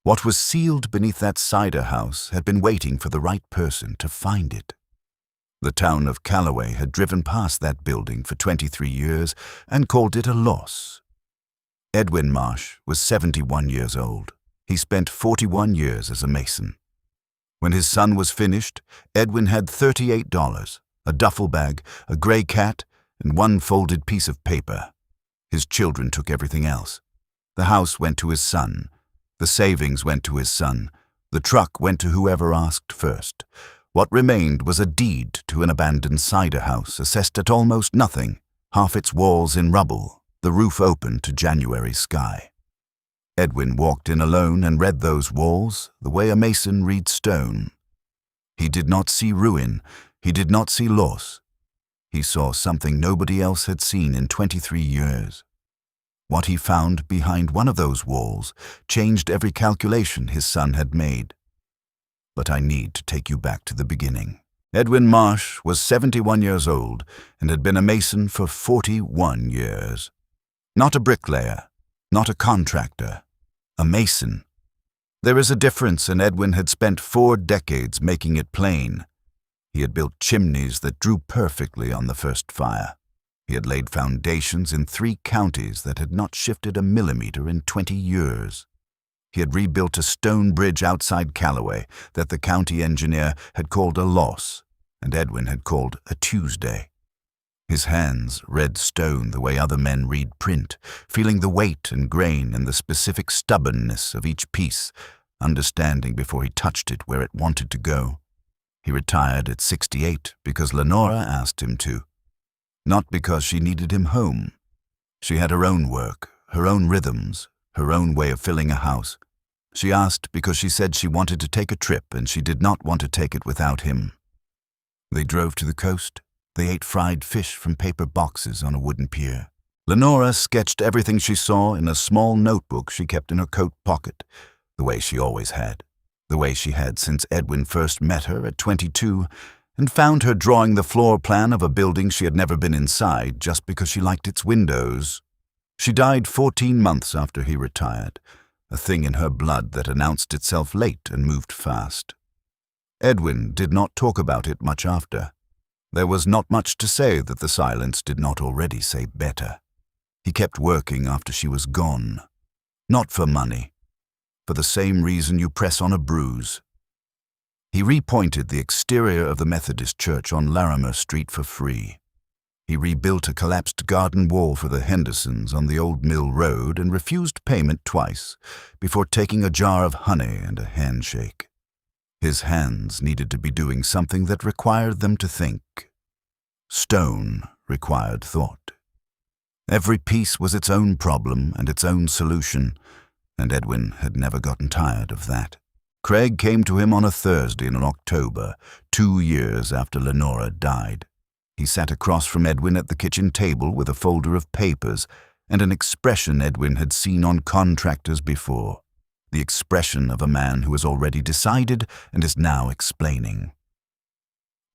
What was sealed beneath that cider house had been waiting for the right person to find it. The town of Calloway had driven past that building for 23 years and called it a loss. Edwin Marsh was 71 years old. He spent 41 years as a mason. When his son was finished, Edwin had $38, a duffel bag, a gray cat, and one folded piece of paper. His children took everything else. The house went to his son. The savings went to his son. The truck went to whoever asked first. What remained was a deed to an abandoned cider house assessed at almost nothing, half its walls in rubble, the roof open to January sky. Edwin walked in alone and read those walls the way a mason reads stone. He did not see ruin. He did not see loss. He saw something nobody else had seen in 23 years. What he found behind one of those walls changed every calculation his son had made. But I need to take you back to the beginning. Edwin Marsh was 71 years old and had been a mason for 41 years. Not a bricklayer, not a contractor, a mason. There is a difference, and Edwin had spent 4 decades making it plain. He had built chimneys that drew perfectly on the first fire. He had laid foundations in 3 counties that had not shifted a millimeter in 20 years. He had rebuilt a stone bridge outside Calloway that the county engineer had called a loss, and Edwin had called a Tuesday. His hands read stone the way other men read print, feeling the weight and grain and the specific stubbornness of each piece, understanding before he touched it where it wanted to go. He retired at 68 because Lenora asked him to. Not because she needed him home. She had her own work, her own rhythms, her own way of filling a house. She asked because she said she wanted to take a trip and she did not want to take it without him. They drove to the coast. They ate fried fish from paper boxes on a wooden pier. Lenora sketched everything she saw in a small notebook she kept in her coat pocket, the way she always had, the way she had since Edwin first met her at 22 and found her drawing the floor plan of a building she had never been inside just because she liked its windows. She died 14 months after he retired, a thing in her blood that announced itself late and moved fast. Edwin did not talk about it much after. There was not much to say that the silence did not already say better. He kept working after she was gone. Not for money. For the same reason you press on a bruise. He repointed the exterior of the Methodist church on Larimer Street for free. He rebuilt a collapsed garden wall for the Hendersons on the Old Mill Road and refused payment twice before taking a jar of honey and a handshake. His hands needed to be doing something that required them to think. Stone required thought. Every piece was its own problem and its own solution, and Edwin had never gotten tired of that. Craig came to him on a Thursday in October, 2 years after Lenora died. He sat across from Edwin at the kitchen table with a folder of papers and an expression Edwin had seen on contractors before. The expression of a man who has already decided and is now explaining.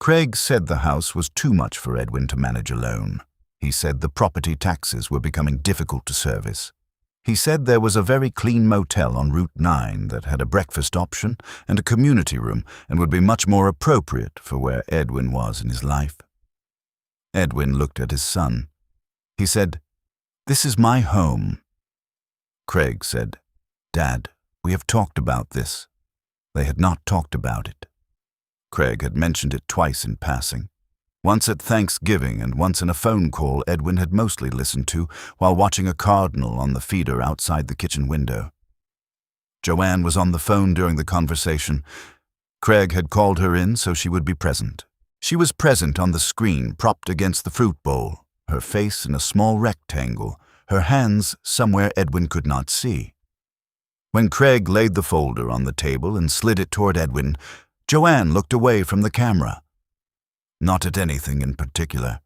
Craig said the house was too much for Edwin to manage alone. He said the property taxes were becoming difficult to service. He said there was a very clean motel on Route 9 that had a breakfast option and a community room and would be much more appropriate for where Edwin was in his life. Edwin looked at his son. He said, "This is my home." Craig said, "Dad, we have talked about this." They had not talked about it. Craig had mentioned it twice in passing. Once at Thanksgiving and once in a phone call Edwin had mostly listened to while watching a cardinal on the feeder outside the kitchen window. Joanne was on the phone during the conversation. Craig had called her in so she would be present. She was present on the screen, propped against the fruit bowl, her face in a small rectangle, her hands somewhere Edwin could not see. When Craig laid the folder on the table and slid it toward Edwin, Joanne looked away from the camera. Not at anything in particular,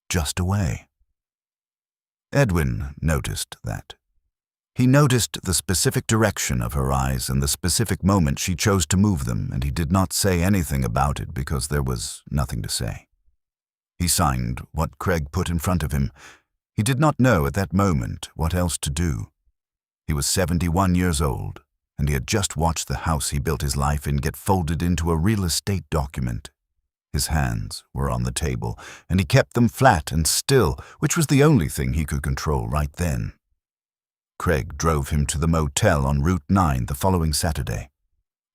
just away. Edwin noticed that. He noticed the specific direction of her eyes and the specific moment she chose to move them, and he did not say anything about it because there was nothing to say. He signed what Craig put in front of him. He did not know at that moment what else to do. He was 71 years old, and he had just watched the house he built his life in get folded into a real estate document. His hands were on the table, and he kept them flat and still, which was the only thing he could control right then. Craig drove him to the motel on Route 9 the following Saturday.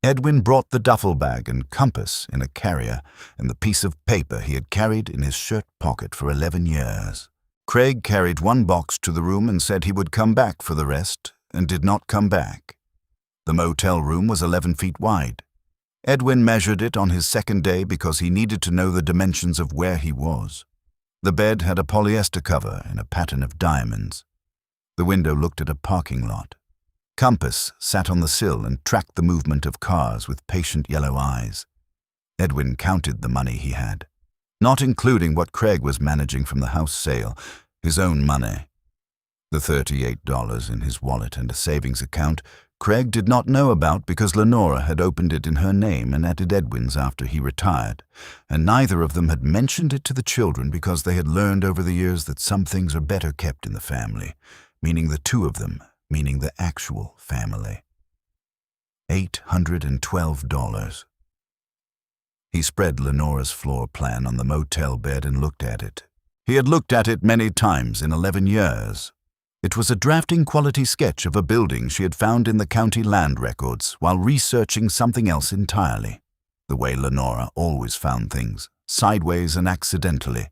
Edwin brought the duffel bag and compass in a carrier and the piece of paper he had carried in his shirt pocket for 11 years. Craig carried one box to the room and said he would come back for the rest, and did not come back. The motel room was 11 feet wide. Edwin measured it on his second day because he needed to know the dimensions of where he was. The bed had a polyester cover in a pattern of diamonds. The window looked at a parking lot. Compass sat on the sill and tracked the movement of cars with patient yellow eyes. Edwin counted the money he had, not including what Craig was managing from the house sale, his own money. The $38 in his wallet and a savings account Craig did not know about because Lenora had opened it in her name and added Edwin's after he retired, and neither of them had mentioned it to the children because they had learned over the years that some things are better kept in the family, meaning the two of them, meaning the actual family. $812. He spread Lenora's floor plan on the motel bed and looked at it. He had looked at it many times in 11 years. It was a drafting quality sketch of a building she had found in the county land records while researching something else entirely. The way Lenora always found things, sideways and accidentally,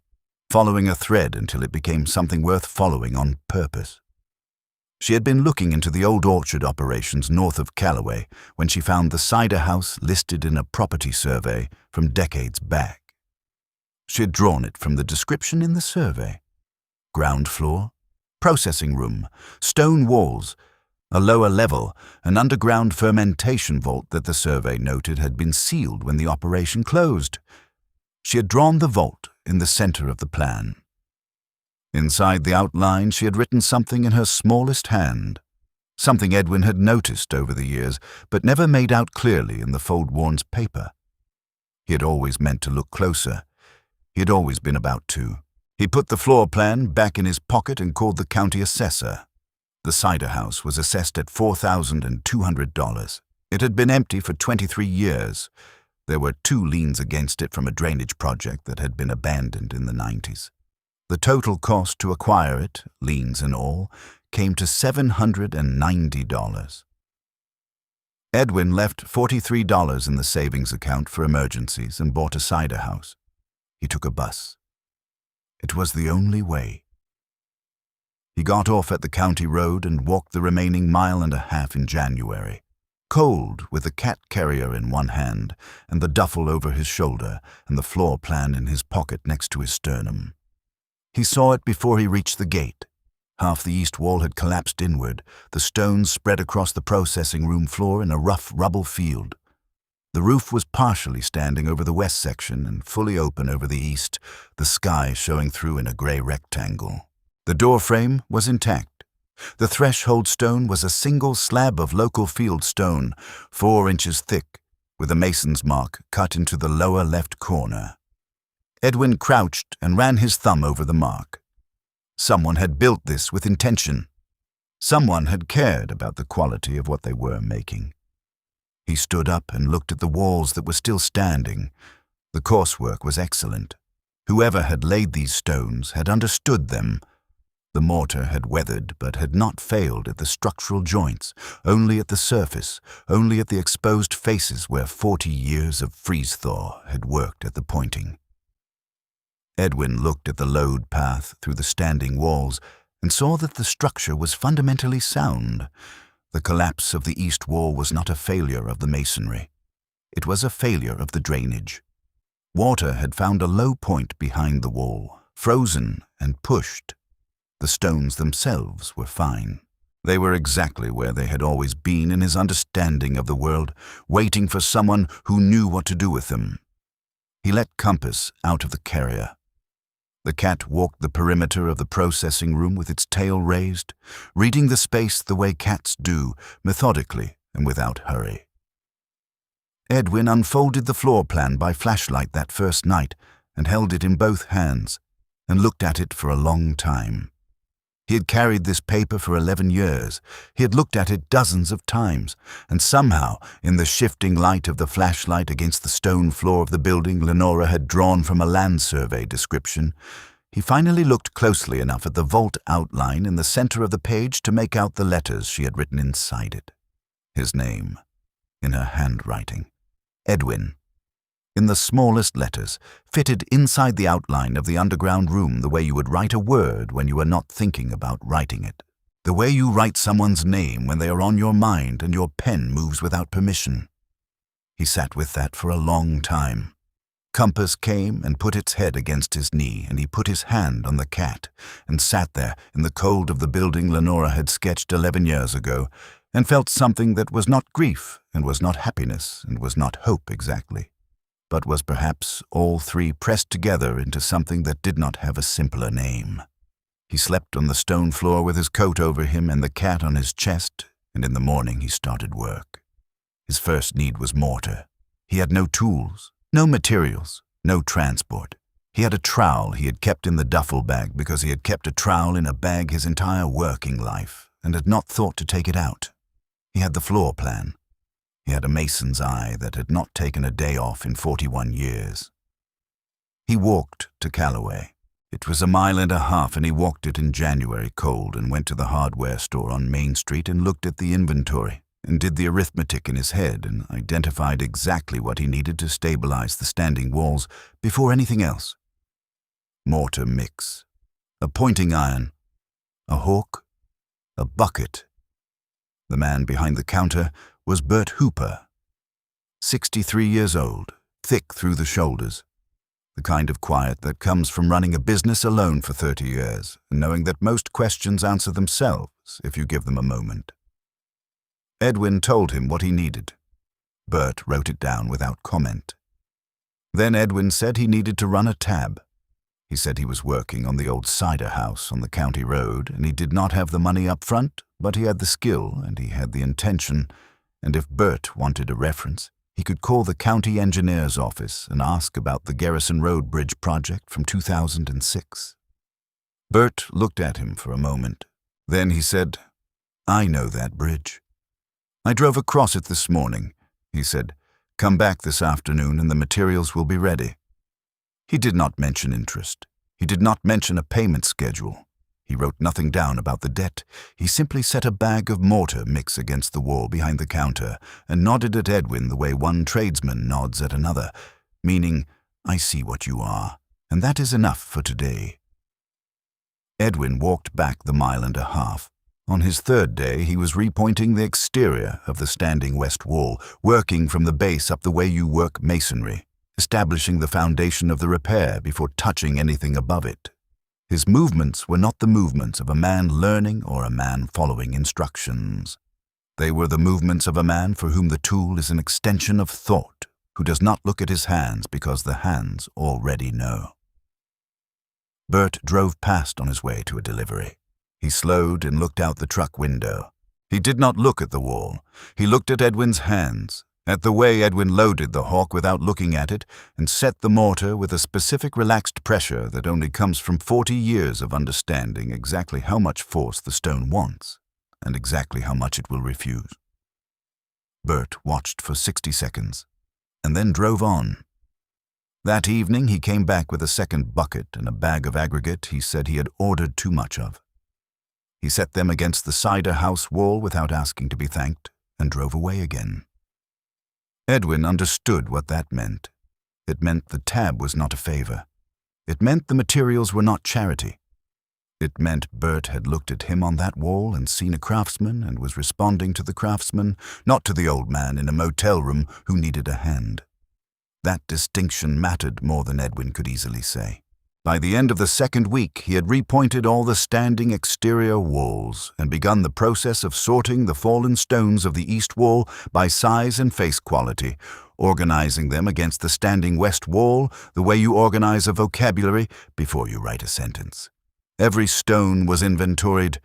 following a thread until it became something worth following on purpose. She had been looking into the old orchard operations north of Calloway when she found the cider house listed in a property survey from decades back. She had drawn it from the description in the survey. Ground floor, processing room, stone walls, a lower level, an underground fermentation vault that the survey noted had been sealed when the operation closed. She had drawn the vault in the center of the plan. Inside the outline, she had written something in her smallest hand, something Edwin had noticed over the years, but never made out clearly in the fold-worn paper. He had always meant to look closer. He had always been about to. He put the floor plan back in his pocket and called the county assessor. The cider house was assessed at $4,200. It had been empty for 23 years. There were 2 liens against it from a drainage project that had been abandoned in the 90s. The total cost to acquire it, liens and all, came to $790. Edwin left $43 in the savings account for emergencies and bought a cider house. He took a bus. It was the only way. He got off at the county road and walked the remaining 1.5 miles in January, cold with the cat carrier in one hand and the duffel over his shoulder and the floor plan in his pocket next to his sternum. He saw it before he reached the gate. Half the east wall had collapsed inward, the stones spread across the processing room floor in a rough rubble field. The roof was partially standing over the west section and fully open over the east, the sky showing through in a gray rectangle. The door frame was intact. The threshold stone was a single slab of local field stone, 4 inches thick, with a mason's mark cut into the lower left corner. Edwin crouched and ran his thumb over the mark. Someone had built this with intention. Someone had cared about the quality of what they were making. He stood up and looked at the walls that were still standing. The coursework was excellent. Whoever had laid these stones had understood them. The mortar had weathered but had not failed at the structural joints, only at the surface, only at the exposed faces where 40 years of freeze-thaw had worked at the pointing. Edwin looked at the load path through the standing walls and saw that the structure was fundamentally sound. The collapse of the east wall was not a failure of the masonry. It was a failure of the drainage. Water had found a low point behind the wall, frozen and pushed. The stones themselves were fine. They were exactly where they had always been in his understanding of the world, waiting for someone who knew what to do with them. He let Compass out of the carrier. The cat walked the perimeter of the processing room with its tail raised, reading the space the way cats do, methodically and without hurry. Edwin unfolded the floor plan by flashlight that first night and held it in both hands and looked at it for a long time. He had carried this paper for 11 years. He had looked at it dozens of times, and somehow, in the shifting light of the flashlight against the stone floor of the building Lenora had drawn from a land survey description, he finally looked closely enough at the vault outline in the center of the page to make out the letters she had written inside it. His name, in her handwriting. Edwin. In the smallest letters, fitted inside the outline of the underground room the way you would write a word when you are not thinking about writing it. The way you write someone's name when they are on your mind and your pen moves without permission. He sat with that for a long time. Compass came and put its head against his knee, and he put his hand on the cat and sat there in the cold of the building Lenora had sketched 11 years ago, and felt something that was not grief and was not happiness and was not hope exactly, but was perhaps all three pressed together into something that did not have a simpler name. He slept on the stone floor with his coat over him and the cat on his chest, and in the morning he started work. His first need was mortar. He had no tools, no materials, no transport. He had a trowel he had kept in the duffel bag because he had kept a trowel in a bag his entire working life and had not thought to take it out. He had the floor plan. He had a mason's eye that had not taken a day off in 41 years. He walked to Calloway. It was 1.5 miles, and he walked it in January cold and went to the hardware store on Main Street and looked at the inventory and did the arithmetic in his head and identified exactly what he needed to stabilize the standing walls before anything else. Mortar mix, a pointing iron, a hawk, a bucket. The man behind the counter was Bert Hooper, 63 years old, thick through the shoulders, the kind of quiet that comes from running a business alone for 30 years and knowing that most questions answer themselves if you give them a moment. Edwin told him what he needed. Bert wrote it down without comment. Then Edwin said he needed to run a tab. He said he was working on the old cider house on the county road, and he did not have the money up front, but he had the skill and he had the intention, and if Bert wanted a reference, he could call the county engineer's office and ask about the Garrison Road Bridge project from 2006. Bert looked at him for a moment. Then he said, "I know that bridge. I drove across it this morning," he said. "Come back this afternoon and the materials will be ready." He did not mention interest. He did not mention a payment schedule. He wrote nothing down about the debt. He simply set a bag of mortar mix against the wall behind the counter and nodded at Edwin the way one tradesman nods at another, meaning, "I see what you are, and that is enough for today." Edwin walked back the 1.5 miles. On his third day, he was repointing the exterior of the standing west wall, working from the base up the way you work masonry, establishing the foundation of the repair before touching anything above it. His movements were not the movements of a man learning or a man following instructions. They were the movements of a man for whom the tool is an extension of thought, who does not look at his hands because the hands already know. Bert drove past on his way to a delivery. He slowed and looked out the truck window. He did not look at the wall. He looked at Edwin's hands, at the way Edwin loaded the hawk without looking at it and set the mortar with a specific relaxed pressure that only comes from 40 years of understanding exactly how much force the stone wants and exactly how much it will refuse. Bert watched for 60 seconds and then drove on. That evening he came back with a second bucket and a bag of aggregate he said he had ordered too much of. He set them against the cider house wall without asking to be thanked and drove away again. Edwin understood what that meant. It meant the tab was not a favor. It meant the materials were not charity. It meant Bert had looked at him on that wall and seen a craftsman and was responding to the craftsman, not to the old man in a motel room who needed a hand. That distinction mattered more than Edwin could easily say. By the end of the second week, he had repointed all the standing exterior walls and begun the process of sorting the fallen stones of the east wall by size and face quality, organizing them against the standing west wall the way you organize a vocabulary before you write a sentence. Every stone was inventoried.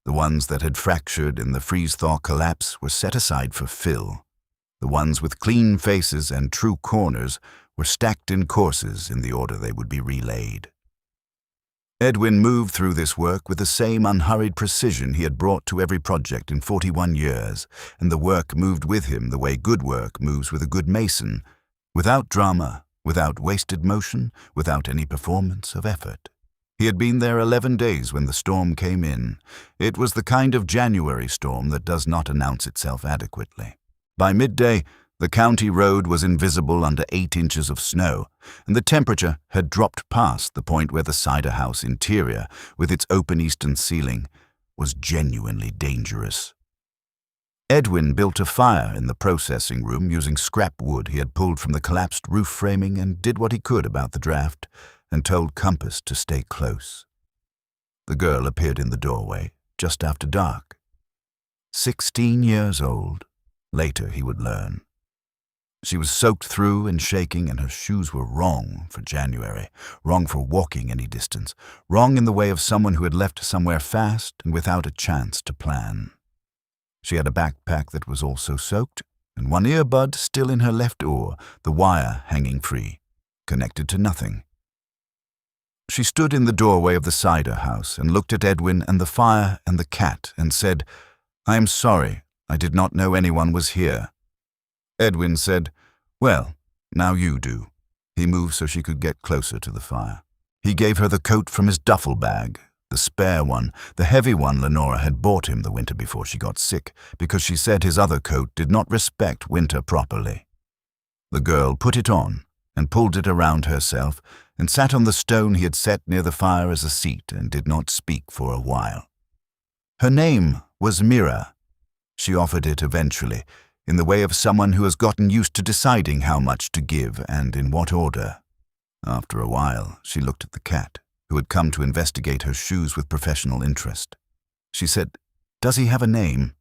The ones that had fractured in the freeze-thaw collapse were set aside for fill. The ones with clean faces and true corners were stacked in courses in the order they would be relaid. Edwin moved through this work with the same unhurried precision he had brought to every project in 41 years, and the work moved with him the way good work moves with a good mason, without drama, without wasted motion, without any performance of effort. He had been there 11 days when the storm came in. It was the kind of January storm that does not announce itself adequately. By midday, the county road was invisible under 8 inches of snow, and the temperature had dropped past the point where the cider house interior, with its open eastern ceiling, was genuinely dangerous. Edwin built a fire in the processing room using scrap wood he had pulled from the collapsed roof framing and did what he could about the draft, and told Compass to stay close. The girl appeared in the doorway just after dark. 16 years old. Later he would learn. She was soaked through and shaking, and her shoes were wrong for January, wrong for walking any distance, wrong in the way of someone who had left somewhere fast and without a chance to plan. She had a backpack that was also soaked, and one earbud still in her left ear, the wire hanging free, connected to nothing. She stood in the doorway of the cider house and looked at Edwin and the fire and the cat and said, "I am sorry, I did not know anyone was here." Edwin said, "Well, now you do." He moved so she could get closer to the fire. He gave her the coat from his duffel bag, the spare one, the heavy one Lenora had bought him the winter before she got sick, because she said his other coat did not respect winter properly. The girl put it on and pulled it around herself and sat on the stone he had set near the fire as a seat and did not speak for a while. Her name was Mira. She offered it eventually, in the way of someone who has gotten used to deciding how much to give and in what order. After a while, she looked at the cat, who had come to investigate her shoes with professional interest. She said, "Does he have a name?"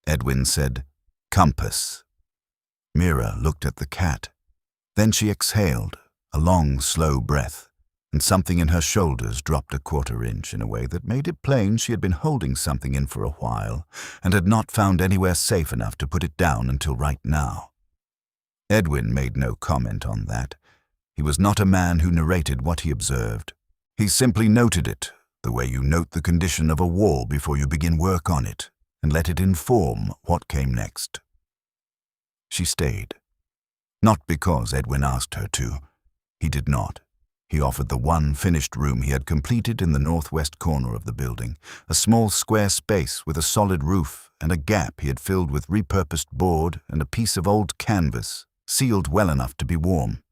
Edwin said, "Compass." Mira looked at the cat. Then she exhaled, a long, slow breath, and something in her shoulders dropped a 1/4 inch in a way that made it plain she had been holding something in for a while and had not found anywhere safe enough to put it down until right now. Edwin made no comment on that. He was not a man who narrated what he observed. He simply noted it, the way you note the condition of a wall before you begin work on it, and let it inform what came next. She stayed. Not because Edwin asked her to. He did not. He offered the one finished room he had completed in the northwest corner of the building, a small square space with a solid roof and a gap he had filled with repurposed board and a piece of old canvas, sealed well enough to be warm.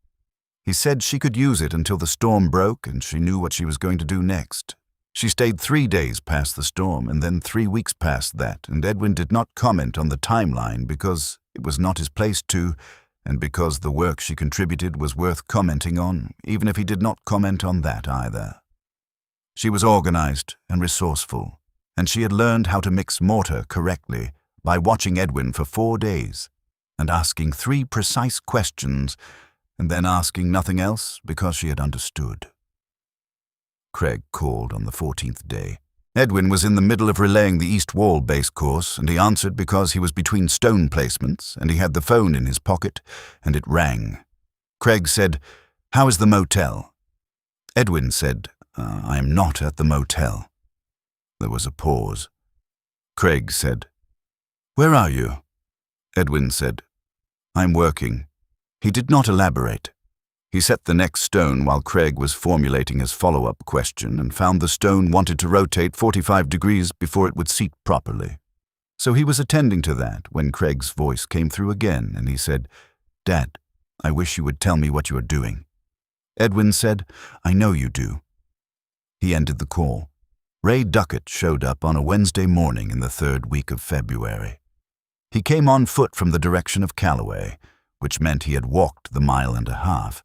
He said she could use it until the storm broke and she knew what she was going to do next. She stayed 3 days past the storm and then 3 weeks past that, and Edwin did not comment on the timeline because it was not his place to, and because the work she contributed was worth commenting on, even if he did not comment on that either. She was organized and resourceful, and she had learned how to mix mortar correctly by watching Edwin for 4 days and asking 3 precise questions and then asking nothing else because she had understood. Craig called on the 14th day. Edwin was in the middle of relaying the east wall base course, and he answered because he was between stone placements, and he had the phone in his pocket, and it rang. Craig said, "How is the motel?" Edwin said, "I am not at the motel." There was a pause. Craig said, "Where are you?" Edwin said, "I'm working." He did not elaborate. He set the next stone while Craig was formulating his follow-up question and found the stone wanted to rotate 45 degrees before it would seat properly. So he was attending to that when Craig's voice came through again and he said, "Dad, I wish you would tell me what you are doing." Edwin said, "I know you do." He ended the call. Ray Duckett showed up on a Wednesday morning in the 3rd week of February. He came on foot from the direction of Calloway, which meant he had walked the 1.5 miles,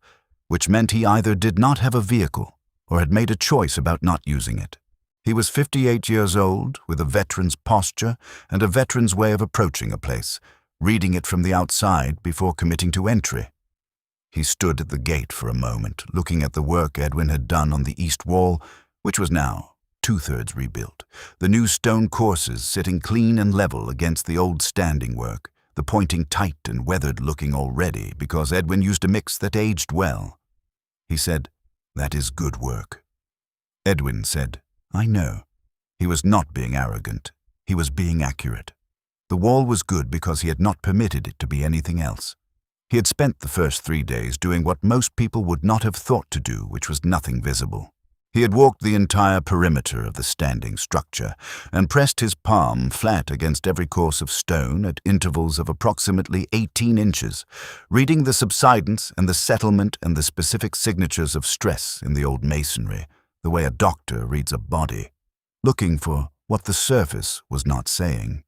which meant he either did not have a vehicle or had made a choice about not using it. He was 58 years old, with a veteran's posture and a veteran's way of approaching a place, reading it from the outside before committing to entry. He stood at the gate for a moment, looking at the work Edwin had done on the east wall, which was now 2/3 rebuilt, the new stone courses sitting clean and level against the old standing work, the pointing tight and weathered-looking already because Edwin used a mix that aged well. He said, "That is good work." Edwin said, "I know." He was not being arrogant. He was being accurate. The wall was good because he had not permitted it to be anything else. He had spent the first 3 days doing what most people would not have thought to do, which was nothing visible. He had walked the entire perimeter of the standing structure and pressed his palm flat against every course of stone at intervals of approximately 18 inches, reading the subsidence and the settlement and the specific signatures of stress in the old masonry, the way a doctor reads a body, looking for what the surface was not saying.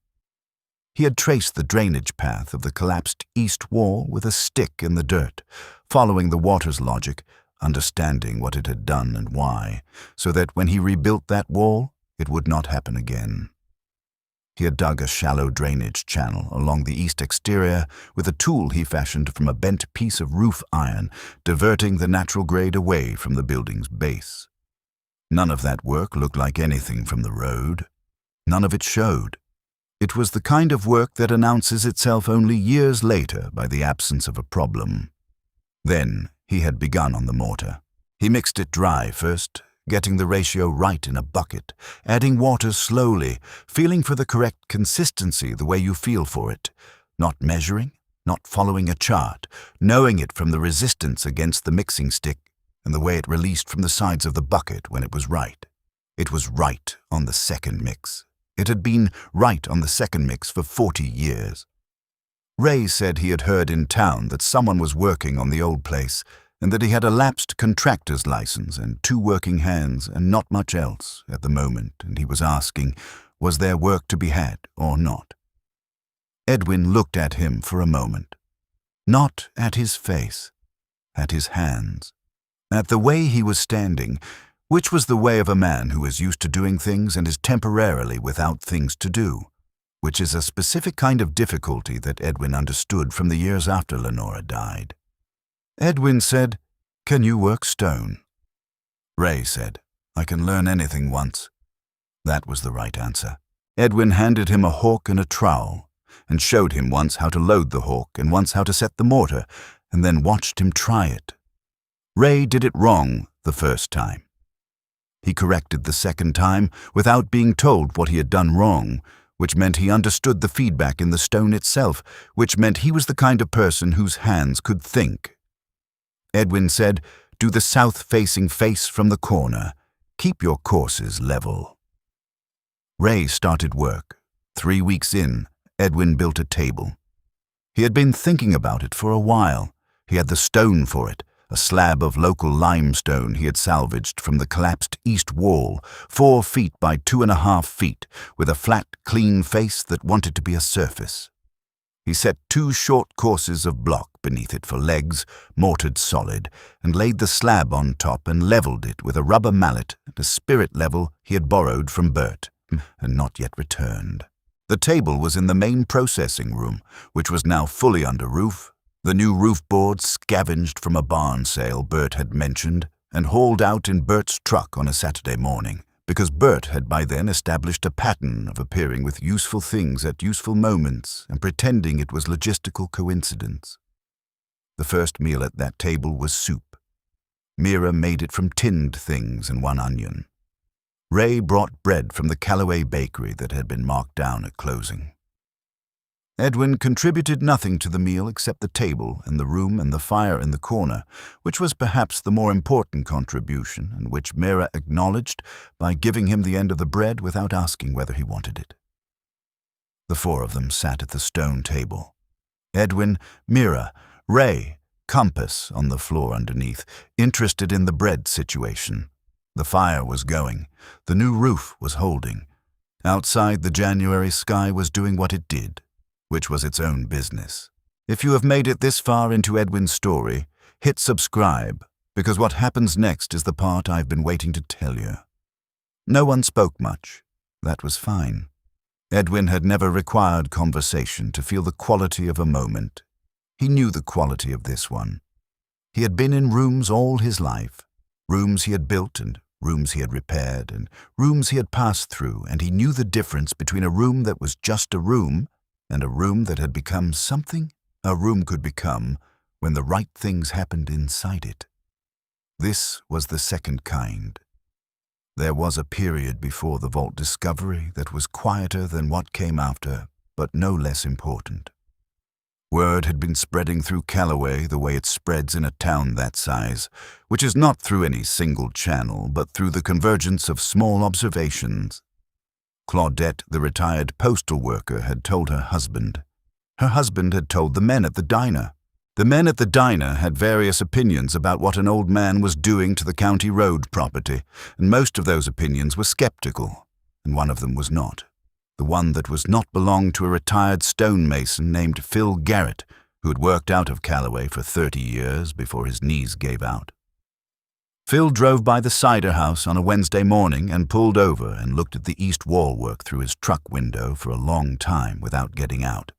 He had traced the drainage path of the collapsed east wall with a stick in the dirt, following the water's logic, understanding what it had done and why, so that when he rebuilt that wall, it would not happen again. He had dug a shallow drainage channel along the east exterior with a tool he fashioned from a bent piece of roof iron, diverting the natural grade away from the building's base. None of that work looked like anything from the road. None of it showed. It was the kind of work that announces itself only years later by the absence of a problem. Then he had begun on the mortar. He mixed it dry first, getting the ratio right in a bucket, adding water slowly, feeling for the correct consistency the way you feel for it, not measuring, not following a chart, knowing it from the resistance against the mixing stick and the way it released from the sides of the bucket when it was right. It was right on the second mix. It had been right on the second mix for 40 years. Ray said he had heard in town that someone was working on the old place and that he had a lapsed contractor's license and 2 working hands and not much else at the moment, and he was asking, was there work to be had or not? Edwin looked at him for a moment. Not at his face, at his hands, at the way he was standing, which was the way of a man who is used to doing things and is temporarily without things to do, which is a specific kind of difficulty that Edwin understood from the years after Lenora died. Edwin said, "Can you work stone?" Ray said, "I can learn anything once." That was the right answer. Edwin handed him a hawk and a trowel, and showed him once how to load the hawk and once how to set the mortar, and then watched him try it. Ray did it wrong the first time. He corrected the second time without being told what he had done wrong, which meant he understood the feedback in the stone itself, which meant he was the kind of person whose hands could think. Edwin said, "Do the south-facing face from the corner. Keep your courses level." Ray started work. 3 weeks in, Edwin built a table. He had been thinking about it for a while. He had the stone for it, a slab of local limestone he had salvaged from the collapsed east wall, 4 feet by 2.5 feet, with a flat, clean face that wanted to be a surface. He set 2 short courses of block beneath it for legs, mortared solid, and laid the slab on top and leveled it with a rubber mallet at a spirit level he had borrowed from Bert and not yet returned. The table was in the main processing room, which was now fully under roof, the new roof boards scavenged from a barn sale Bert had mentioned and hauled out in Bert's truck on a Saturday morning, because Bert had by then established a pattern of appearing with useful things at useful moments and pretending it was logistical coincidence. The first meal at that table was soup. Mira made it from tinned things and 1 onion. Ray brought bread from the Calloway bakery that had been marked down at closing. Edwin contributed nothing to the meal except the table and the room and the fire in the corner, which was perhaps the more important contribution, and which Mira acknowledged by giving him the end of the bread without asking whether he wanted it. The 4 of them sat at the stone table. Edwin, Mira, Ray, Compass on the floor underneath, interested in the bread situation. The fire was going. The new roof was holding. Outside, the January sky was doing what it did, which was its own business. If you have made it this far into Edwin's story, hit subscribe, because what happens next is the part I've been waiting to tell you. No one spoke much. That was fine. Edwin had never required conversation to feel the quality of a moment. He knew the quality of this one. He had been in rooms all his life, rooms he had built and rooms he had repaired and rooms he had passed through, and he knew the difference between a room that was just a room and a room that had become something a room could become when the right things happened inside it. This was the second kind. There was a period before the vault discovery that was quieter than what came after, but no less important. Word had been spreading through Calloway the way it spreads in a town that size, which is not through any single channel, but through the convergence of small observations. Claudette, the retired postal worker, had told her husband. Her husband had told the men at the diner. The men at the diner had various opinions about what an old man was doing to the county road property, and most of those opinions were skeptical, and one of them was not. The one that was not belonged to a retired stonemason named Phil Garrett, who had worked out of Calloway for 30 years before his knees gave out. Phil drove by the cider house on a Wednesday morning and pulled over and looked at the east wall work through his truck window for a long time without getting out.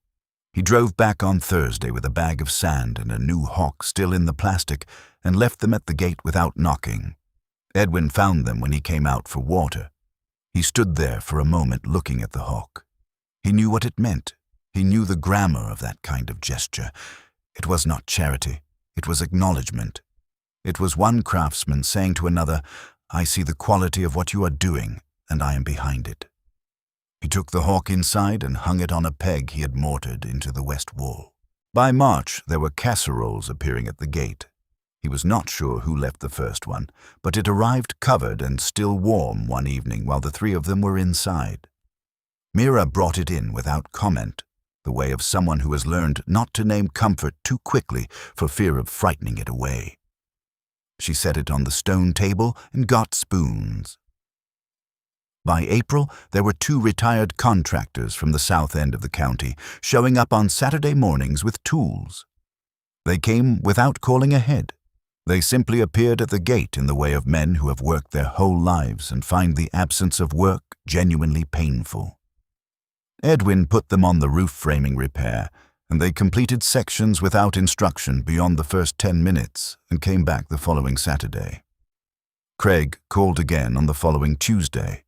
He drove back on Thursday with a bag of sand and a new hawk still in the plastic and left them at the gate without knocking. Edwin found them when he came out for water. He stood there for a moment looking at the hawk. He knew what it meant. He knew the grammar of that kind of gesture. It was not charity. It was acknowledgement. It was one craftsman saying to another, "I see the quality of what you are doing, and I am behind it." He took the hawk inside and hung it on a peg he had mortared into the west wall. By March, there were casseroles appearing at the gate. He was not sure who left the first one, but it arrived covered and still warm one evening while the three of them were inside. Mira brought it in without comment, the way of someone who has learned not to name comfort too quickly for fear of frightening it away. She set it on the stone table and got spoons. By April, there were 2 retired contractors from the south end of the county showing up on Saturday mornings with tools. They came without calling ahead. They simply appeared at the gate in the way of men who have worked their whole lives and find the absence of work genuinely painful. Edwin put them on the roof framing repair, and they completed sections without instruction beyond the first 10 minutes and came back the following Saturday. Craig called again on the following Tuesday.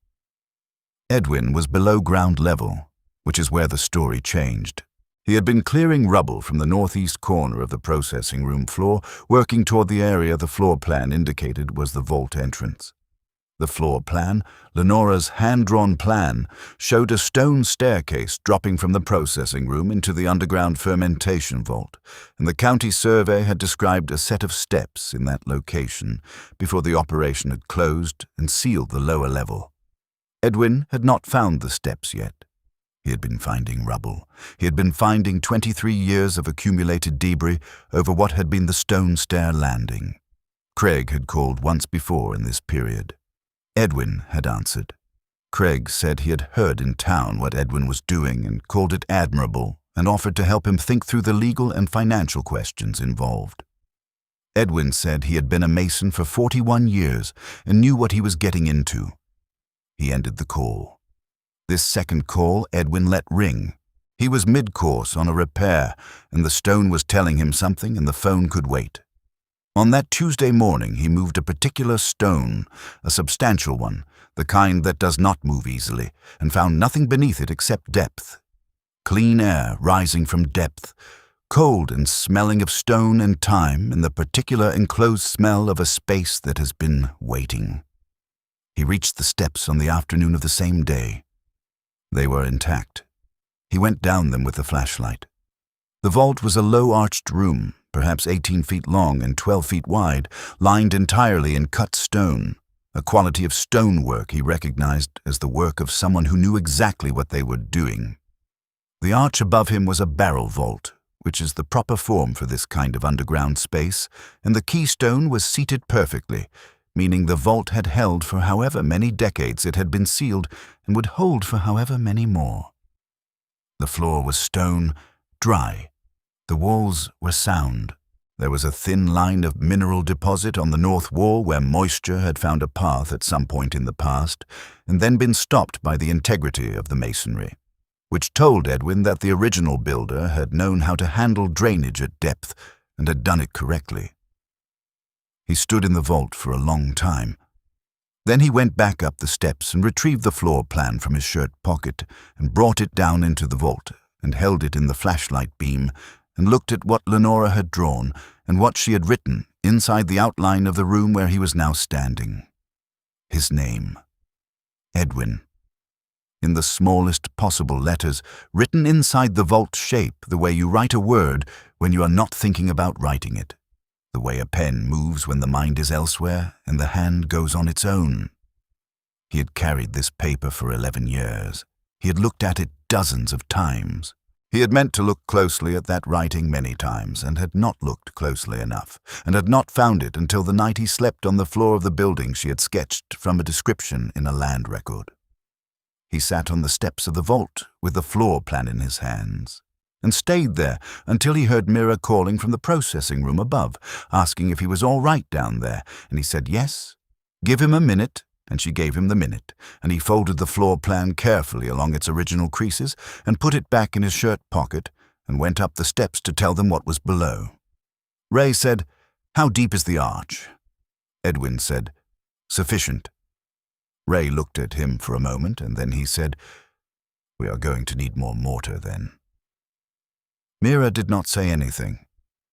Edwin was below ground level, which is where the story changed. He had been clearing rubble from the northeast corner of the processing room floor, working toward the area the floor plan indicated was the vault entrance. The floor plan, Lenora's hand-drawn plan, showed a stone staircase dropping from the processing room into the underground fermentation vault, and the county survey had described a set of steps in that location before the operation had closed and sealed the lower level. Edwin had not found the steps yet. He had been finding rubble. He had been finding 23 years of accumulated debris over what had been the stone stair landing. Craig had called once before in this period. Edwin had answered. Craig said he had heard in town what Edwin was doing and called it admirable and offered to help him think through the legal and financial questions involved. Edwin said he had been a mason for 41 years and knew what he was getting into. He ended the call. This second call Edwin let ring. He was mid-course on a repair, and the stone was telling him something and the phone could wait. On that Tuesday morning he moved a particular stone, a substantial one, the kind that does not move easily, and found nothing beneath it except depth. Clean air rising from depth, cold and smelling of stone and time, and the particular enclosed smell of a space that has been waiting. He reached the steps on the afternoon of the same day. They were intact. He went down them with the flashlight. The vault was a low-arched room, perhaps 18 feet long and 12 feet wide, lined entirely in cut stone, a quality of stonework he recognized as the work of someone who knew exactly what they were doing. The arch above him was a barrel vault, which is the proper form for this kind of underground space, and the keystone was seated perfectly, meaning the vault had held for however many decades it had been sealed and would hold for however many more. The floor was stone, dry. The walls were sound. There was a thin line of mineral deposit on the north wall where moisture had found a path at some point in the past and then been stopped by the integrity of the masonry, which told Edwin that the original builder had known how to handle drainage at depth and had done it correctly. He stood in the vault for a long time. Then he went back up the steps and retrieved the floor plan from his shirt pocket and brought it down into the vault and held it in the flashlight beam and looked at what Lenora had drawn and what she had written inside the outline of the room where he was now standing. His name. Edwin. In the smallest possible letters, written inside the vault shape, the way you write a word when you are not thinking about writing it, the way a pen moves when the mind is elsewhere and the hand goes on its own. He had carried this paper for 11 years. He had looked at it dozens of times. He had meant to look closely at that writing many times and had not looked closely enough, and had not found it until the night he slept on the floor of the building she had sketched from a description in a land record. He sat on the steps of the vault with the floor plan in his hands, and stayed there until he heard Mira calling from the processing room above, asking if he was all right down there, and he said yes. Give him a minute, and she gave him the minute, and he folded the floor plan carefully along its original creases and put it back in his shirt pocket and went up the steps to tell them what was below. Ray said, "How deep is the arch?" Edwin said, "Sufficient." Ray looked at him for a moment, and then he said, "We are going to need more mortar then." Mira did not say anything.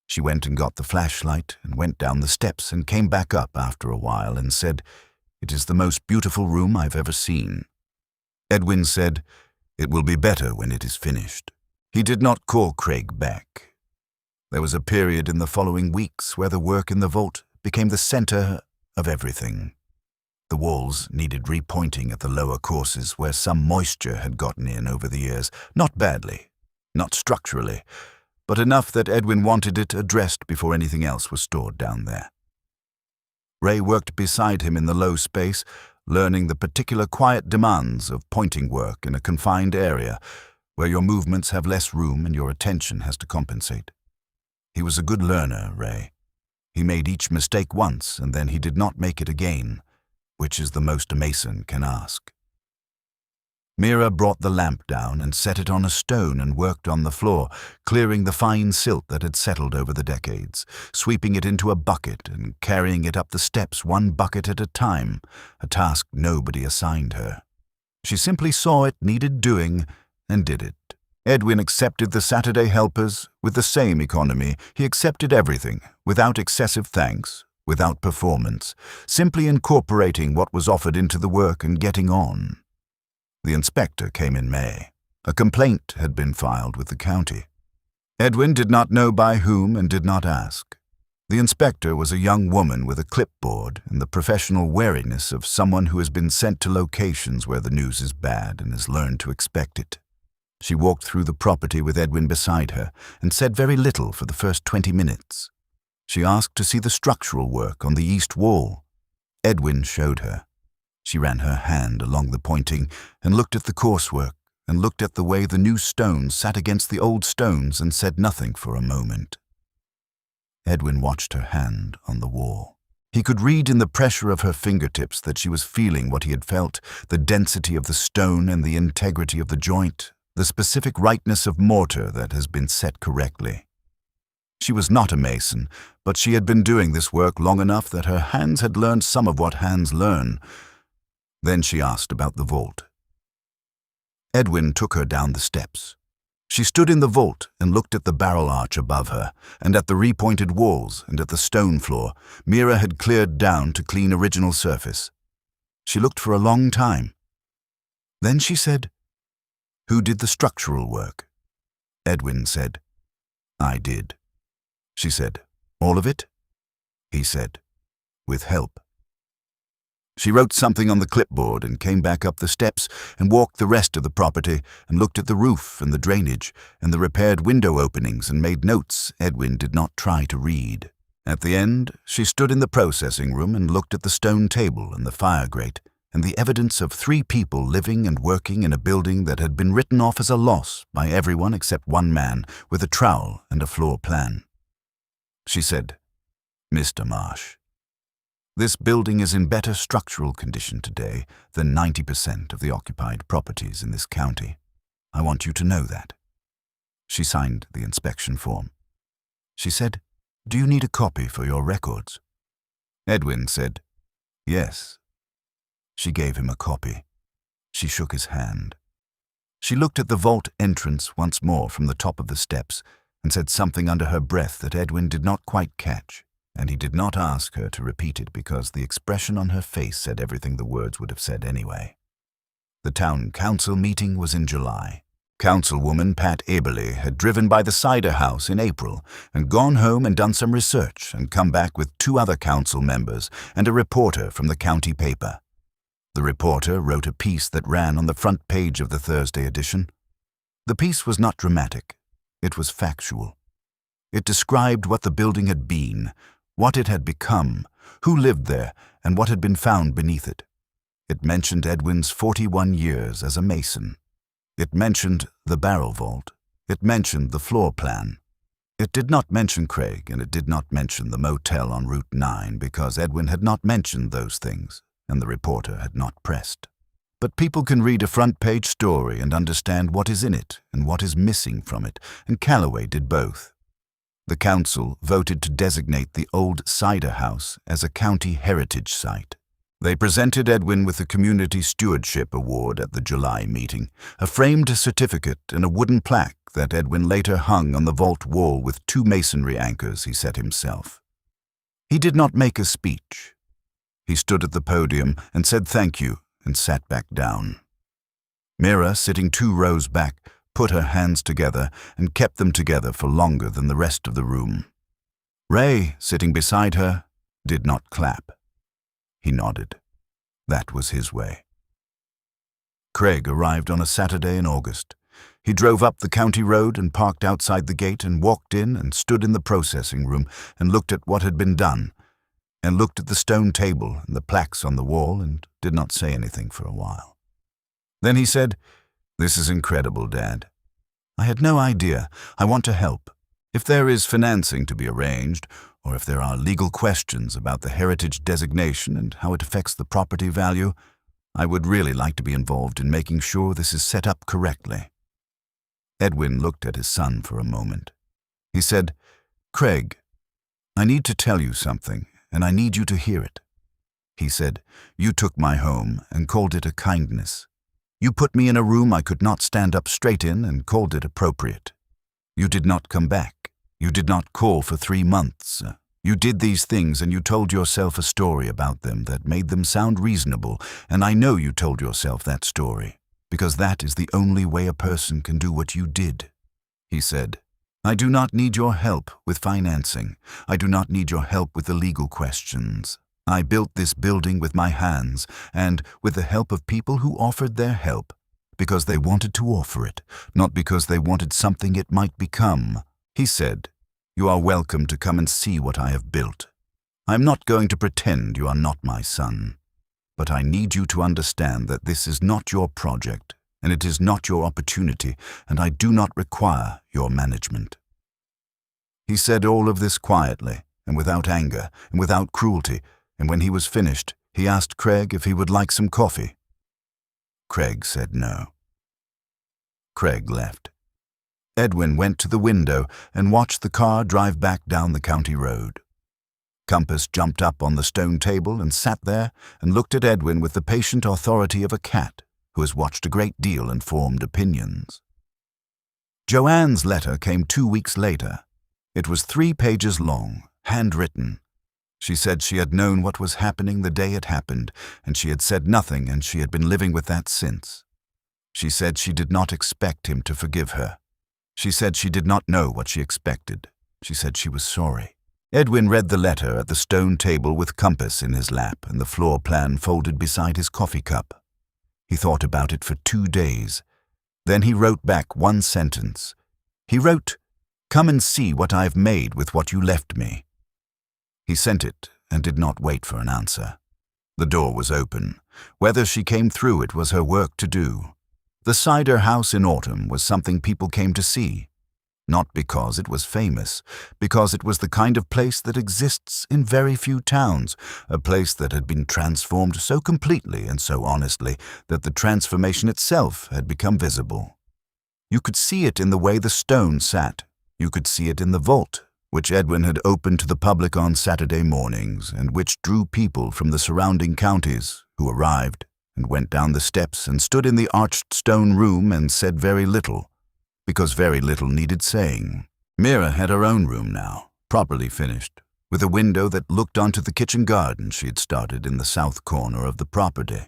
She went and got the flashlight and went down the steps and came back up after a while and said, "It is the most beautiful room I've ever seen." Edwin said, "It will be better when it is finished." He did not call Craig back. There was a period in the following weeks where the work in the vault became the center of everything. The walls needed repointing at the lower courses where some moisture had gotten in over the years, not badly, not structurally, but enough that Edwin wanted it addressed before anything else was stored down there. Ray worked beside him in the low space, learning the particular quiet demands of pointing work in a confined area where your movements have less room and your attention has to compensate. He was a good learner, Ray. He made each mistake once and then he did not make it again, which is the most a mason can ask. Mira brought the lamp down and set it on a stone and worked on the floor, clearing the fine silt that had settled over the decades, sweeping it into a bucket and carrying it up the steps one bucket at a time, a task nobody assigned her. She simply saw it needed doing and did it. Edwin accepted the Saturday helpers with the same economy. He accepted everything, without excessive thanks, without performance, simply incorporating what was offered into the work and getting on. The inspector came in May. A complaint had been filed with the county. Edwin did not know by whom and did not ask. The inspector was a young woman with a clipboard and the professional wariness of someone who has been sent to locations where the news is bad and has learned to expect it. She walked through the property with Edwin beside her and said very little for the first 20 minutes. She asked to see the structural work on the east wall. Edwin showed her. She ran her hand along the pointing and looked at the coursework and looked at the way the new stones sat against the old stones and said nothing for a moment. Edwin watched her hand on the wall. He could read in the pressure of her fingertips that she was feeling what he had felt, the density of the stone and the integrity of the joint, the specific rightness of mortar that has been set correctly. She was not a mason, but she had been doing this work long enough that her hands had learned some of what hands learn. Then she asked about the vault. Edwin took her down the steps. She stood in the vault and looked at the barrel arch above her, and at the repointed walls and at the stone floor Mira had cleared down to clean original surface. She looked for a long time. Then she said, "Who did the structural work?" Edwin said, "I did." She said, "All of it?" He said, "With help." She wrote something on the clipboard and came back up the steps and walked the rest of the property and looked at the roof and the drainage and the repaired window openings and made notes Edwin did not try to read. At the end, she stood in the processing room and looked at the stone table and the fire grate and the evidence of 3 people living and working in a building that had been written off as a loss by everyone except one man with a trowel and a floor plan. She said, "Mr. Marsh, this building is in better structural condition today than 90% of the occupied properties in this county. I want you to know that." She signed the inspection form. She said, "Do you need a copy for your records?" Edwin said, "Yes." She gave him a copy. She shook his hand. She looked at the vault entrance once more from the top of the steps and said something under her breath that Edwin did not quite catch. and he did not ask her to repeat it because the expression on her face said everything the words would have said anyway. The town council meeting was in July. Councilwoman Pat Eberly had driven by the cider house in April and gone home and done some research and come back with 2 other council members and a reporter from the county paper. The reporter wrote a piece that ran on the front page of the Thursday edition. The piece was not dramatic. It was factual. It described what the building had been, what it had become, who lived there, and what had been found beneath it. It mentioned Edwin's 41 years as a mason. It mentioned the barrel vault. It mentioned the floor plan. It did not mention Craig, and it did not mention the motel on Route 9 because Edwin had not mentioned those things, and the reporter had not pressed. But people can read a front-page story and understand what is in it and what is missing from it, and Calloway did both. The council voted to designate the old cider house as a county heritage site. They presented Edwin with the Community Stewardship Award at the July meeting, a framed certificate and a wooden plaque that Edwin later hung on the vault wall with 2 masonry anchors he set himself. He did not make a speech. He stood at the podium and said thank you and sat back down. Mira, sitting 2 rows back, put her hands together and kept them together for longer than the rest of the room. Ray, sitting beside her, did not clap. He nodded. That was his way. Craig arrived on a Saturday in August. He drove up the county road and parked outside the gate and walked in and stood in the processing room and looked at what had been done, and looked at the stone table and the plaques on the wall and did not say anything for a while. Then he said, "This is incredible, Dad. I had no idea. I want to help. If there is financing to be arranged, or if there are legal questions about the heritage designation and how it affects the property value, I would really like to be involved in making sure this is set up correctly." Edwin looked at his son for a moment. He said, "Craig, I need to tell you something, and I need you to hear it." He said, "You took my home and called it a kindness. You put me in a room I could not stand up straight in and called it appropriate. You did not come back. You did not call for 3 months. You did these things and you told yourself a story about them that made them sound reasonable, and I know you told yourself that story, because that is the only way a person can do what you did." He said, "I do not need your help with financing. I do not need your help with the legal questions. I built this building with my hands and with the help of people who offered their help because they wanted to offer it, not because they wanted something it might become." He said, "You are welcome to come and see what I have built. I am not going to pretend you are not my son, but I need you to understand that this is not your project and it is not your opportunity, and I do not require your management." He said all of this quietly and without anger and without cruelty, and when he was finished, he asked Craig if he would like some coffee. Craig said no. Craig left. Edwin went to the window and watched the car drive back down the county road. Compass jumped up on the stone table and sat there and looked at Edwin with the patient authority of a cat who has watched a great deal and formed opinions. Joanne's letter came 2 weeks later. It was 3 pages long, handwritten. She said she had known what was happening the day it happened, and she had said nothing, and she had been living with that since. She said she did not expect him to forgive her. She said she did not know what she expected. She said she was sorry. Edwin read the letter at the stone table with Compass in his lap and the floor plan folded beside his coffee cup. He thought about it for 2 days. Then he wrote back 1 sentence. He wrote, "Come and see what I have made with what you left me." He sent it and did not wait for an answer. The door was open. Whether she came through it was her work to do. The cider house in autumn was something people came to see. Not because it was famous, because it was the kind of place that exists in very few towns, a place that had been transformed so completely and so honestly that the transformation itself had become visible. You could see it in the way the stone sat. You could see it in the vault, which Edwin had opened to the public on Saturday mornings and which drew people from the surrounding counties who arrived and went down the steps and stood in the arched stone room and said very little, because very little needed saying. Mira had her own room now, properly finished, with a window that looked onto the kitchen garden she had started in the south corner of the property.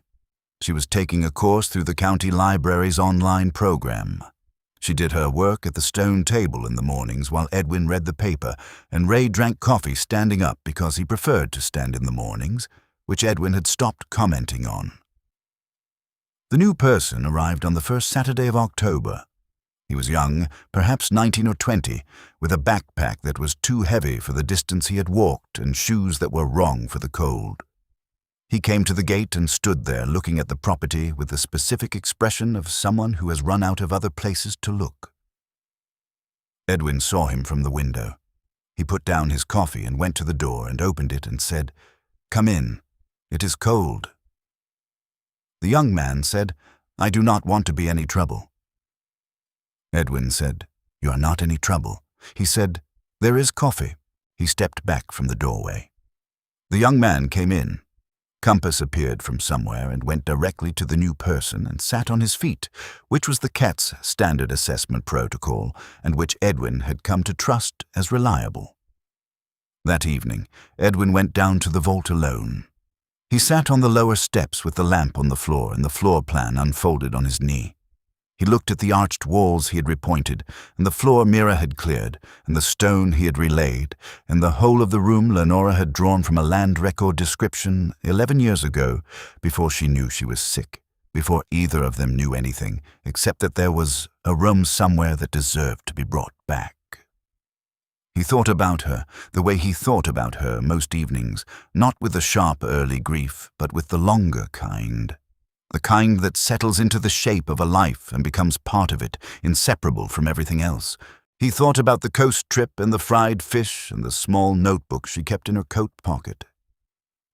She was taking a course through the county library's online program. She did her work at the stone table in the mornings while Edwin read the paper, and Ray drank coffee standing up because he preferred to stand in the mornings, which Edwin had stopped commenting on. The new person arrived on the first Saturday of October. He was young, perhaps 19 or 20, with a backpack that was too heavy for the distance he had walked and shoes that were wrong for the cold. He came to the gate and stood there looking at the property with the specific expression of someone who has run out of other places to look. Edwin saw him from the window. He put down his coffee and went to the door and opened it and said, "Come in. It is cold." The young man said, "I do not want to be any trouble." Edwin said, "You are not any trouble." He said, "There is coffee." He stepped back from the doorway. The young man came in. Compass appeared from somewhere and went directly to the new person and sat on his feet, which was the cat's standard assessment protocol and which Edwin had come to trust as reliable. That evening, Edwin went down to the vault alone. He sat on the lower steps with the lamp on the floor and the floor plan unfolded on his knee. He looked at the arched walls he had repointed, and the floor mirror had cleared, and the stone he had relaid, and the whole of the room Lenora had drawn from a land record description 11 years ago, before she knew she was sick, before either of them knew anything, except that there was a room somewhere that deserved to be brought back. He thought about her, the way he thought about her most evenings, not with the sharp early grief, but with the longer kind. The kind that settles into the shape of a life and becomes part of it, inseparable from everything else. He thought about the coast trip and the fried fish and the small notebook she kept in her coat pocket.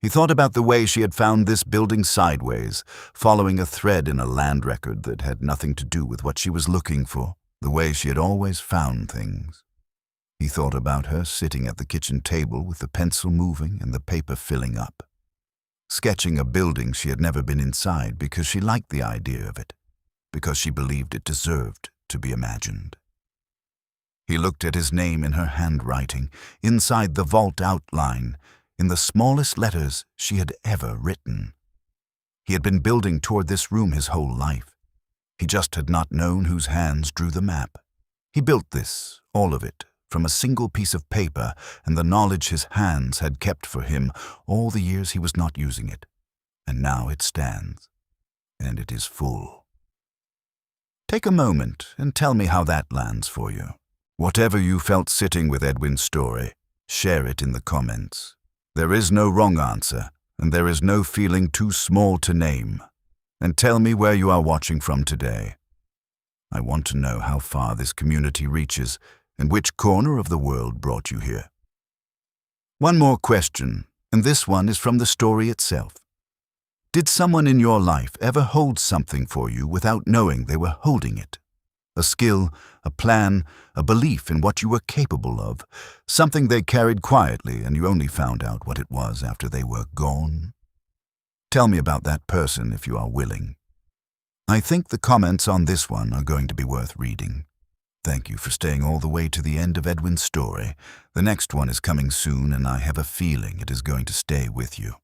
He thought about the way she had found this building sideways, following a thread in a land record that had nothing to do with what she was looking for, the way she had always found things. He thought about her sitting at the kitchen table with the pencil moving and the paper filling up, sketching a building she had never been inside because she liked the idea of it, because she believed it deserved to be imagined. He looked at his name in her handwriting, inside the vault outline, in the smallest letters she had ever written. He had been building toward this room his whole life. He just had not known whose hands drew the map. He built this, all of it, from a single piece of paper and the knowledge his hands had kept for him all the years he was not using it. And now it stands, and it is full. Take a moment and tell me how that lands for you. Whatever you felt sitting with Edwin's story, share it in the comments. There is no wrong answer, and there is no feeling too small to name. And tell me where you are watching from today. I want to know how far this community reaches and which corner of the world brought you here. One more question, and this one is from the story itself. Did someone in your life ever hold something for you without knowing they were holding it? A skill, a plan, a belief in what you were capable of, something they carried quietly and you only found out what it was after they were gone? Tell me about that person if you are willing. I think the comments on this one are going to be worth reading. Thank you for staying all the way to the end of Edwin's story. The next one is coming soon, and I have a feeling it is going to stay with you.